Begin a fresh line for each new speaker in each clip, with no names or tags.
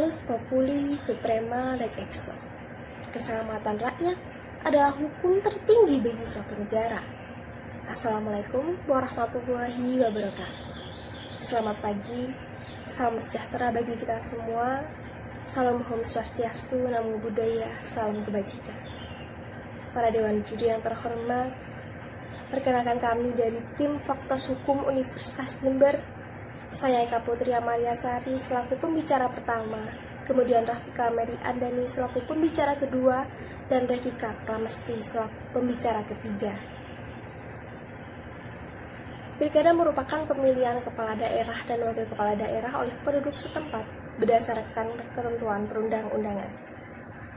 Salus populi suprema leg extra. Keselamatan rakyat adalah hukum tertinggi bagi suatu negara. Assalamualaikum warahmatullahi wabarakatuh. Selamat pagi, salam sejahtera bagi kita semua. Salam Om Swastiastu, Namo Buddhaya, salam kebajikan. Para Dewan Juri yang terhormat, perkenalkan kami dari tim Fakultas Hukum Universitas Jember. Saya Eka Putri Amalia Sari selaku pembicara pertama, kemudian Rafika Mary Andani selaku pembicara kedua, dan Rekika Pramesti selaku pembicara ketiga. Pilkada merupakan pemilihan kepala daerah dan wakil kepala daerah oleh penduduk setempat berdasarkan ketentuan perundang-undangan.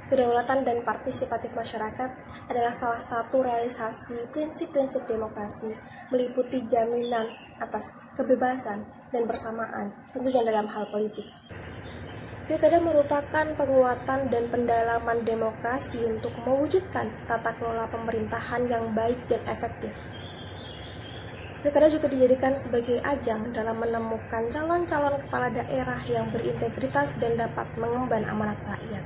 Kedaulatan dan partisipatif masyarakat adalah salah satu realisasi prinsip-prinsip demokrasi, meliputi jaminan atas kebebasan dan persamaan, tentunya dalam hal politik. Pilkada merupakan penguatan dan pendalaman demokrasi untuk mewujudkan tata kelola pemerintahan yang baik dan efektif. Pilkada juga dijadikan sebagai ajang dalam menemukan calon-calon kepala daerah yang berintegritas dan dapat mengemban amanat rakyat.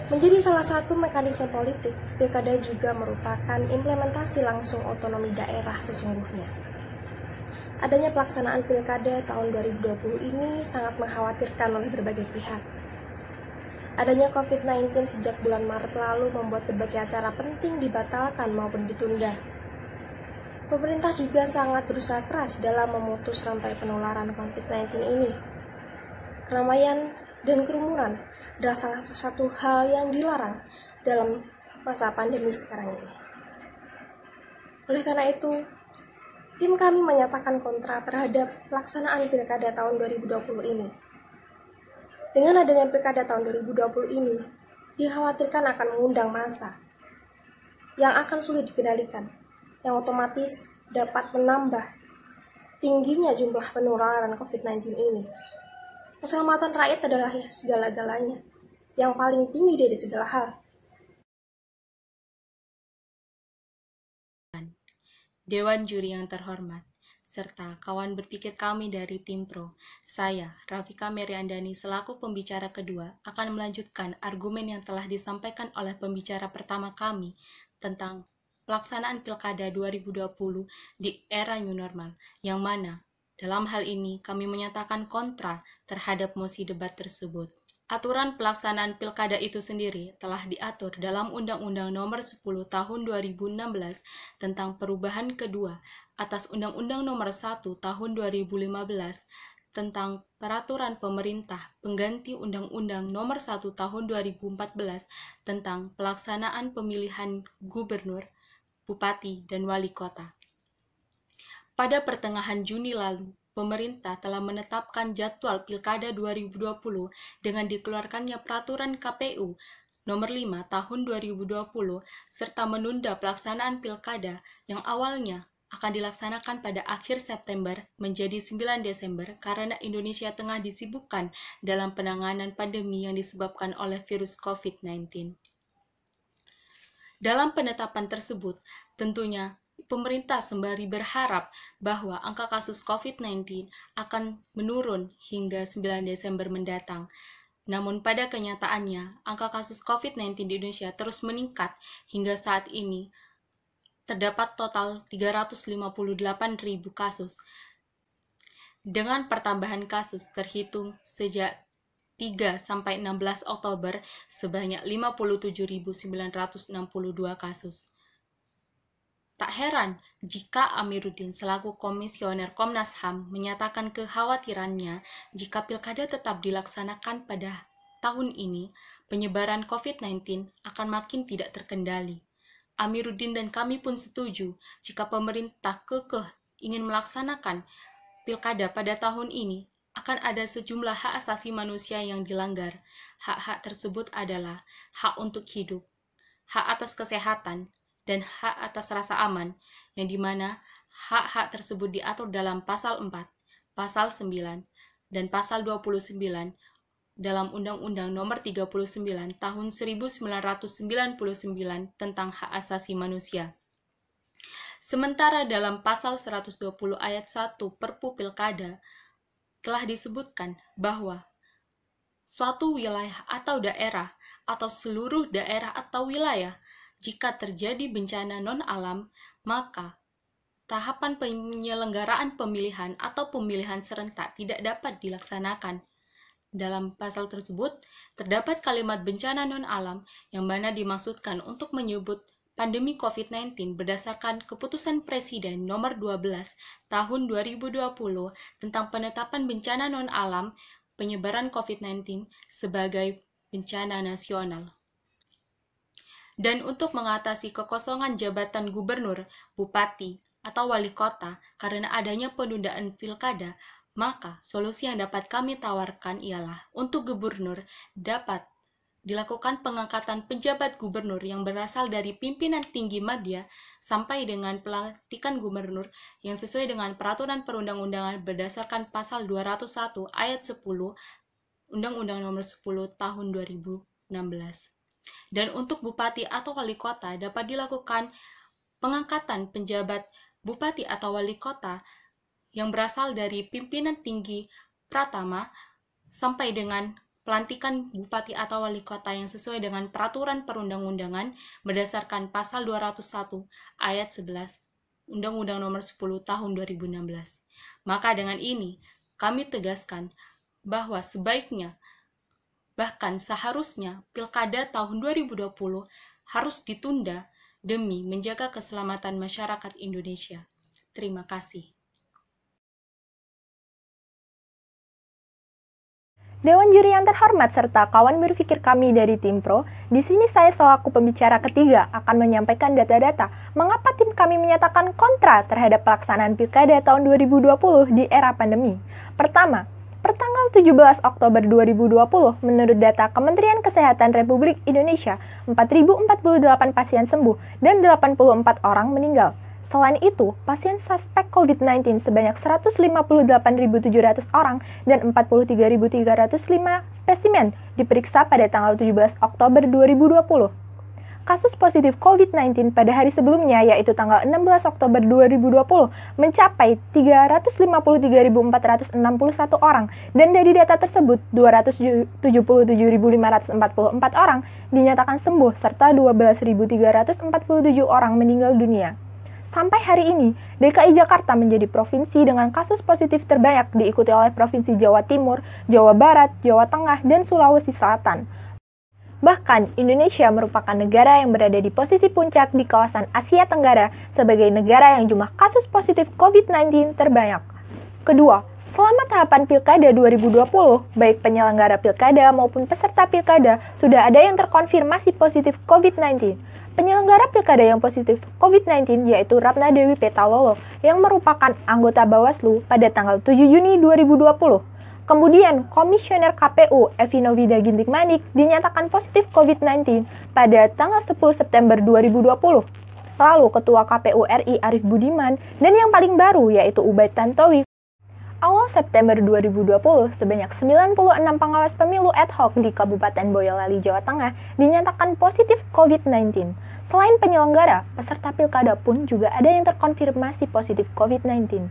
Menjadi salah satu mekanisme politik, pilkada juga merupakan implementasi langsung otonomi daerah sesungguhnya. Adanya pelaksanaan pilkada tahun 2020 ini sangat mengkhawatirkan oleh berbagai pihak. Adanya COVID-19 sejak bulan Maret lalu membuat berbagai acara penting dibatalkan maupun ditunda. Pemerintah juga sangat berusaha keras dalam memutus rantai penularan COVID-19 ini. Keramaian dan kerumunan adalah salah satu hal yang dilarang dalam masa pandemi sekarang ini. Oleh karena itu, tim kami menyatakan kontra terhadap pelaksanaan pilkada tahun 2020 ini. Dengan adanya pilkada tahun 2020 ini, dikhawatirkan akan mengundang massa yang akan sulit dikendalikan, yang otomatis dapat menambah tingginya jumlah penularan COVID-19 ini. Keselamatan rakyat adalah segala-galanya, yang paling tinggi dari segala hal.
Dewan Juri yang terhormat, serta kawan berpikir kami dari tim Pro, saya, Rafika Mary Andani, selaku pembicara kedua, akan melanjutkan argumen yang telah disampaikan oleh pembicara pertama kami tentang pelaksanaan Pilkada 2020 di era new normal, yang mana dalam hal ini kami menyatakan kontra terhadap mosi debat tersebut. Aturan pelaksanaan pilkada itu sendiri telah diatur dalam Undang-Undang Nomor 10 Tahun 2016 tentang perubahan kedua atas Undang-Undang Nomor 1 Tahun 2015 tentang Peraturan Pemerintah pengganti Undang-Undang Nomor 1 Tahun 2014 tentang pelaksanaan pemilihan gubernur, bupati, dan wali kota. Pada pertengahan Juni lalu, pemerintah telah menetapkan jadwal Pilkada 2020 dengan dikeluarkannya Peraturan KPU Nomor 5 Tahun 2020 serta menunda pelaksanaan Pilkada yang awalnya akan dilaksanakan pada akhir September menjadi 9 Desember karena Indonesia tengah disibukkan dalam penanganan pandemi yang disebabkan oleh virus COVID-19. Dalam penetapan tersebut, tentunya pemerintah sembari berharap bahwa angka kasus COVID-19 akan menurun hingga 9 Desember mendatang. Namun pada kenyataannya, angka kasus COVID-19 di Indonesia terus meningkat hingga saat ini terdapat total 358.000 kasus. Dengan pertambahan kasus terhitung sejak 3-16 Oktober sebanyak 57.962 kasus. Tak heran jika Amiruddin selaku komisioner Komnas HAM menyatakan kekhawatirannya jika pilkada tetap dilaksanakan pada tahun ini, penyebaran COVID-19 akan makin tidak terkendali. Amiruddin dan kami pun setuju jika pemerintah kekeh ingin melaksanakan pilkada pada tahun ini, akan ada sejumlah hak asasi manusia yang dilanggar. Hak-hak tersebut adalah hak untuk hidup, hak atas kesehatan, dan hak atas rasa aman, yang dimana hak-hak tersebut diatur dalam Pasal 4, Pasal 9, dan Pasal 29 dalam Undang-Undang Nomor 39 Tahun 1999 tentang hak asasi manusia. Sementara dalam Pasal 120 Ayat 1 Perpu Pilkada telah disebutkan bahwa suatu wilayah atau daerah atau seluruh daerah atau wilayah. Jika terjadi bencana non-alam, maka tahapan penyelenggaraan pemilihan atau pemilihan serentak tidak dapat dilaksanakan. Dalam pasal tersebut, terdapat kalimat bencana non-alam yang mana dimaksudkan untuk menyebut pandemi COVID-19 berdasarkan Keputusan Presiden Nomor 12 Tahun 2020 tentang penetapan bencana non-alam penyebaran COVID-19 sebagai bencana nasional. Dan untuk mengatasi kekosongan jabatan gubernur, bupati, atau wali kota karena adanya penundaan pilkada, maka solusi yang dapat kami tawarkan ialah untuk gubernur dapat dilakukan pengangkatan penjabat gubernur yang berasal dari pimpinan tinggi madya sampai dengan pelantikan gubernur yang sesuai dengan peraturan perundang-undangan berdasarkan pasal 201 ayat 10 Undang-Undang Nomor 10 Tahun 2016. Dan untuk bupati atau wali kota dapat dilakukan pengangkatan penjabat bupati atau wali kota yang berasal dari pimpinan tinggi pratama sampai dengan pelantikan bupati atau wali kota yang sesuai dengan peraturan perundang-undangan berdasarkan pasal 201 ayat 11 Undang-Undang Nomor 10 Tahun 2016. Maka dengan ini kami tegaskan bahwa sebaiknya bahkan seharusnya Pilkada tahun 2020 harus ditunda demi menjaga keselamatan masyarakat Indonesia. Terima kasih.
Dewan juri yang terhormat serta kawan berpikir kami dari tim Pro, di sini saya selaku pembicara ketiga akan menyampaikan data-data mengapa tim kami menyatakan kontra terhadap pelaksanaan Pilkada tahun 2020 di era pandemi. Pertama, pertanggal 17 Oktober 2020, menurut data Kementerian Kesehatan Republik Indonesia, 4.048 pasien sembuh dan 84 orang meninggal. Selain itu, pasien suspek COVID-19 sebanyak 158.700 orang dan 43.305 spesimen diperiksa pada tanggal 17 Oktober 2020. Kasus positif COVID-19 pada hari sebelumnya, yaitu tanggal 16 Oktober 2020, mencapai 353.461 orang, dan dari data tersebut, 277.544 orang dinyatakan sembuh, serta 12.347 orang meninggal dunia. Sampai hari ini, DKI Jakarta menjadi provinsi dengan kasus positif terbanyak diikuti oleh Provinsi Jawa Timur, Jawa Barat, Jawa Tengah, dan Sulawesi Selatan. Bahkan, Indonesia merupakan negara yang berada di posisi puncak di kawasan Asia Tenggara sebagai negara yang jumlah kasus positif COVID-19 terbanyak. Kedua, selama tahapan Pilkada 2020, baik penyelenggara Pilkada maupun peserta Pilkada sudah ada yang terkonfirmasi positif COVID-19. Penyelenggara Pilkada yang positif COVID-19 yaitu Ratna Dewi Petalolo yang merupakan anggota Bawaslu pada tanggal 7 Juni 2020. Kemudian, Komisioner KPU Evi Novida Ginting-Manik dinyatakan positif COVID-19 pada tanggal 10 September 2020. Lalu, Ketua KPU RI Arief Budiman dan yang paling baru yaitu Ubaid Tantowi. Awal September 2020, sebanyak 96 pengawas pemilu ad hoc di Kabupaten Boyolali, Jawa Tengah dinyatakan positif COVID-19. Selain penyelenggara, peserta pilkada pun juga ada yang terkonfirmasi positif COVID-19.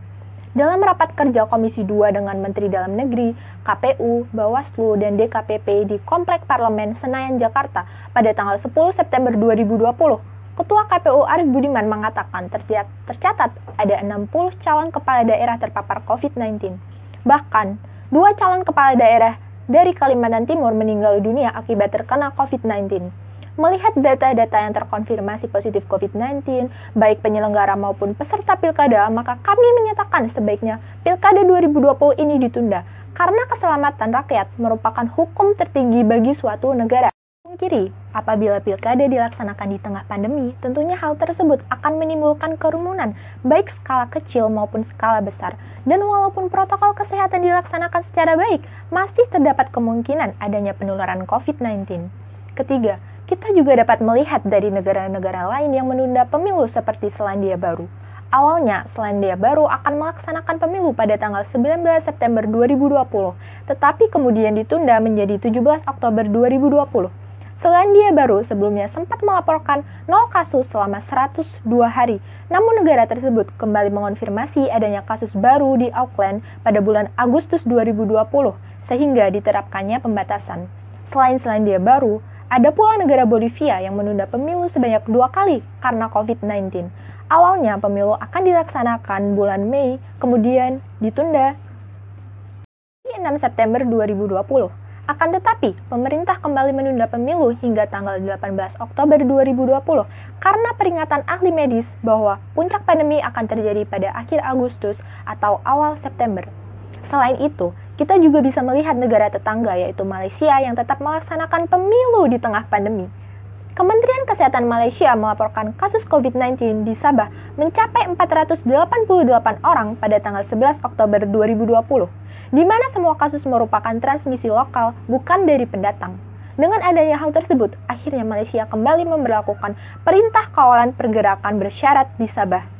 Dalam rapat kerja Komisi 2 dengan Menteri Dalam Negeri, KPU, Bawaslu, dan DKPP di Komplek Parlemen Senayan, Jakarta pada tanggal 10 September 2020, Ketua KPU Arief Budiman mengatakan tercatat ada 60 calon kepala daerah terpapar COVID-19. Bahkan, 2 calon kepala daerah dari Kalimantan Timur meninggal dunia akibat terkena COVID-19. Melihat data-data yang terkonfirmasi positif COVID-19, baik penyelenggara maupun peserta pilkada, maka kami menyatakan sebaiknya Pilkada 2020 ini ditunda, karena keselamatan rakyat merupakan hukum tertinggi bagi suatu negara. Kiri, apabila pilkada dilaksanakan di tengah pandemi, tentunya hal tersebut akan menimbulkan kerumunan, baik skala kecil maupun skala besar. Dan walaupun protokol kesehatan dilaksanakan secara baik, masih terdapat kemungkinan adanya penularan COVID-19. Ketiga, kita juga dapat melihat dari negara-negara lain yang menunda pemilu seperti Selandia Baru. Awalnya, Selandia Baru akan melaksanakan pemilu pada tanggal 19 September 2020, tetapi kemudian ditunda menjadi 17 Oktober 2020. Selandia Baru sebelumnya sempat melaporkan 0 kasus selama 102 hari, namun negara tersebut kembali mengonfirmasi adanya kasus baru di Auckland pada bulan Agustus 2020, sehingga diterapkannya pembatasan. Selain Selandia Baru, ada pula negara Bolivia yang menunda pemilu sebanyak 2 kali karena COVID-19. Awalnya pemilu akan dilaksanakan bulan Mei, kemudian ditunda di 6 September 2020. Akan tetapi, pemerintah kembali menunda pemilu hingga tanggal 18 Oktober 2020 karena peringatan ahli medis bahwa puncak pandemi akan terjadi pada akhir Agustus atau awal September. Selain itu, kita juga bisa melihat negara tetangga yaitu Malaysia yang tetap melaksanakan pemilu di tengah pandemi. Kementerian Kesehatan Malaysia melaporkan kasus COVID-19 di Sabah mencapai 488 orang pada tanggal 11 Oktober 2020, di mana semua kasus merupakan transmisi lokal, bukan dari pendatang. Dengan adanya hal tersebut, akhirnya Malaysia kembali memberlakukan perintah kawalan pergerakan bersyarat di Sabah.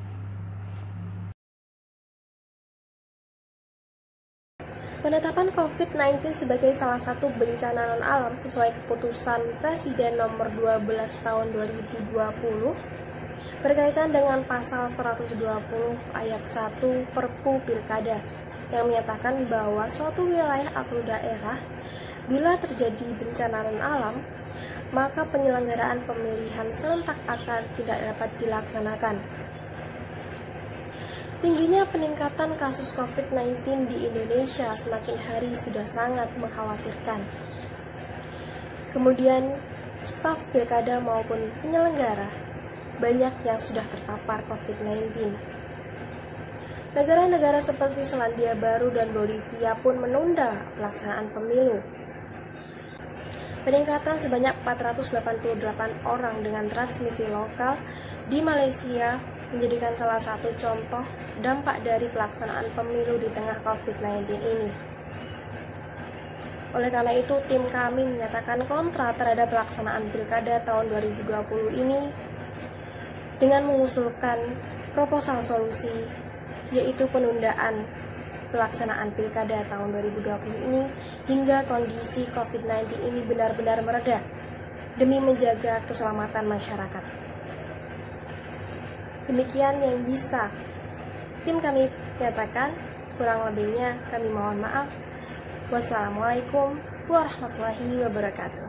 Penetapan COVID-19 sebagai salah satu bencana non-alam sesuai keputusan Presiden nomor 12 tahun 2020 berkaitan dengan pasal 120 ayat 1 Perpu Pilkada yang menyatakan bahwa suatu wilayah atau daerah bila terjadi bencana non-alam, maka penyelenggaraan pemilihan serentak akan tidak dapat dilaksanakan. Tingginya peningkatan kasus COVID-19 di Indonesia semakin hari sudah sangat mengkhawatirkan. Kemudian, staf pilkada maupun penyelenggara banyak yang sudah terpapar COVID-19. Negara-negara seperti Selandia Baru dan Bolivia pun menunda pelaksanaan pemilu. Peningkatan sebanyak 488 orang dengan transmisi lokal di Malaysia menjadikan salah satu contoh dampak dari pelaksanaan pemilu di tengah COVID-19 ini. Oleh karena itu, tim kami menyatakan kontra terhadap pelaksanaan pilkada tahun 2020 ini dengan mengusulkan proposal solusi, yaitu penundaan pelaksanaan pilkada tahun 2020 ini hingga kondisi COVID-19 ini benar-benar mereda demi menjaga keselamatan masyarakat. Demikian yang bisa tim kami nyatakan, kurang lebihnya kami mohon maaf. Wassalamualaikum warahmatullahi wabarakatuh.